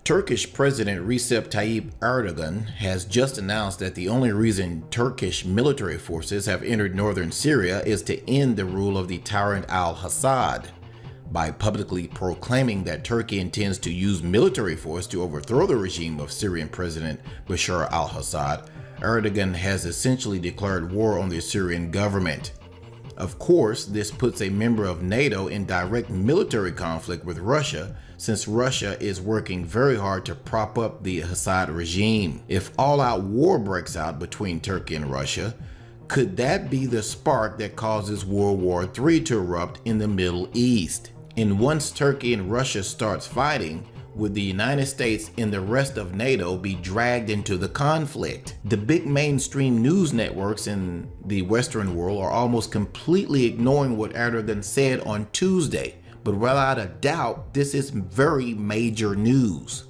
Turkish President Recep Tayyip Erdogan has just announced that the only reason Turkish military forces have entered northern Syria is to end the rule of the tyrant al-Assad. By publicly proclaiming that Turkey intends to use military force to overthrow the regime of Syrian President Bashar al-Assad, Erdogan has essentially declared war on the Syrian government. Of course, this puts a member of NATO in direct military conflict with Russia, since Russia is working very hard to prop up the Assad regime. If all-out war breaks out between Turkey and Russia, could that be the spark that causes World War III to erupt in the Middle East? And once Turkey and Russia starts fighting, would the United States and the rest of NATO be dragged into the conflict? The big mainstream news networks in the Western world are almost completely ignoring what Erdogan said on Tuesday, but without a doubt, this is very major news.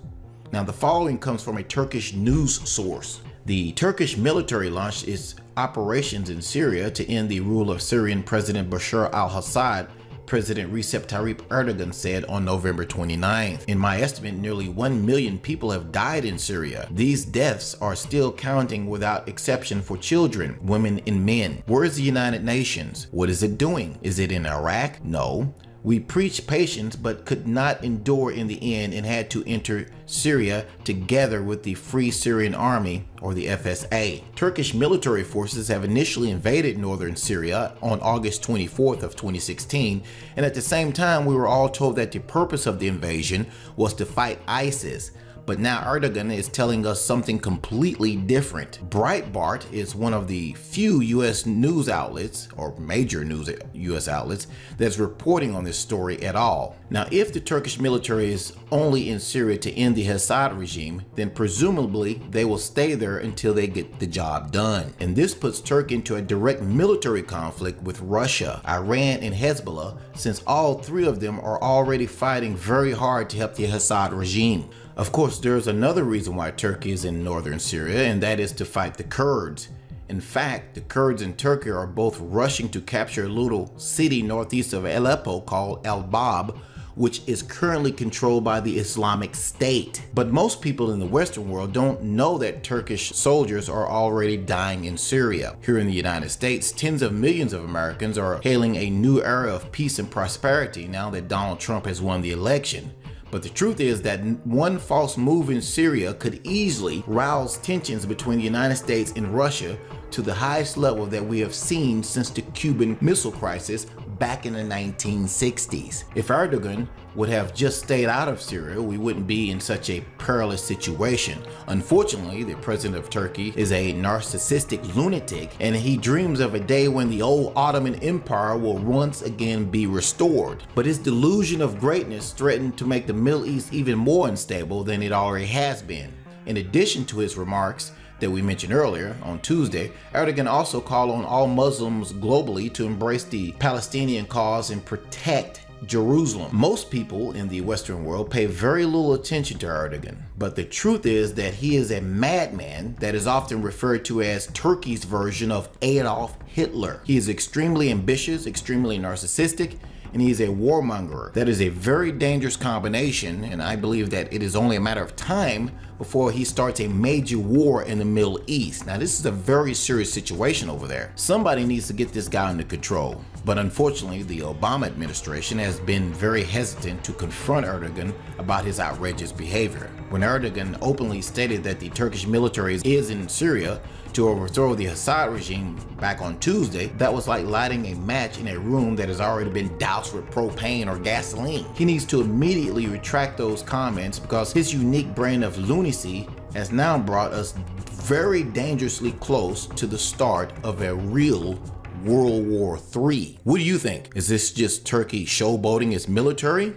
Now, the following comes from a Turkish news source. The Turkish military launched its operations in Syria to end the rule of Syrian President Bashar al-Assad, President Recep Tayyip Erdogan said on November 29th. In my estimate, nearly 1 million people have died in Syria. These deaths are still counting without exception for children, women, and men. Where is the United Nations? What is it doing? Is it in Iraq? No. We preached patience but could not endure in the end and had to enter Syria together with the Free Syrian Army, or the FSA. Turkish military forces have initially invaded northern Syria on August 24th of 2016, and at the same time we were all told that the purpose of the invasion was to fight ISIS. But now Erdogan is telling us something completely different. Breitbart is one of the few U.S. news outlets, or major news U.S. outlets, that's reporting on this story at all. Now, if the Turkish military is only in Syria to end the Assad regime, then presumably they will stay there until they get the job done. And this puts Turkey into a direct military conflict with Russia, Iran, and Hezbollah, since all three of them are already fighting very hard to help the Assad regime. Of course, there's another reason why Turkey is in northern Syria, and that is to fight the Kurds. In fact, the Kurds in Turkey are both rushing to capture a little city northeast of Aleppo called Al-Bab, which is currently controlled by the Islamic State. But most people in the Western world don't know that Turkish soldiers are already dying in Syria. Here in the United States, tens of millions of Americans are hailing a new era of peace and prosperity now that Donald Trump has won the election. But the truth is that one false move in Syria could easily rouse tensions between the United States and Russia to the highest level that we have seen since the Cuban Missile Crisis back in the 1960s. If Erdogan would have just stayed out of Syria, we wouldn't be in such a perilous situation. Unfortunately, the president of Turkey is a narcissistic lunatic, and he dreams of a day when the old Ottoman Empire will once again be restored. But his delusion of greatness threatened to make the Middle East even more unstable than it already has been. In addition to his remarks that we mentioned earlier on Tuesday, Erdogan also called on all Muslims globally to embrace the Palestinian cause and protect Jerusalem. Most people in the Western world pay very little attention to Erdogan, but the truth is that he is a madman that is often referred to as Turkey's version of Adolf Hitler. He is extremely ambitious, extremely narcissistic, and he is a warmonger. That is a very dangerous combination, and I believe that it is only a matter of time before he starts a major war in the Middle East. Now, this is a very serious situation over there. Somebody needs to get this guy under control. But unfortunately, the Obama administration has been very hesitant to confront Erdogan about his outrageous behavior. When Erdogan openly stated that the Turkish military is in Syria to overthrow the Assad regime back on Tuesday, that was like lighting a match in a room that has already been doused with propane or gasoline. He needs to immediately retract those comments, because his unique brand of lunacy has now brought us very dangerously close to the start of a real World War III. What do you think? Is this just Turkey showboating its military?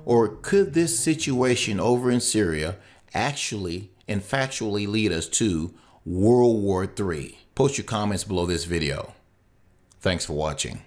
Or could this situation over in Syria actually and factually lead us to World War III? Post your comments below this video. Thanks for watching.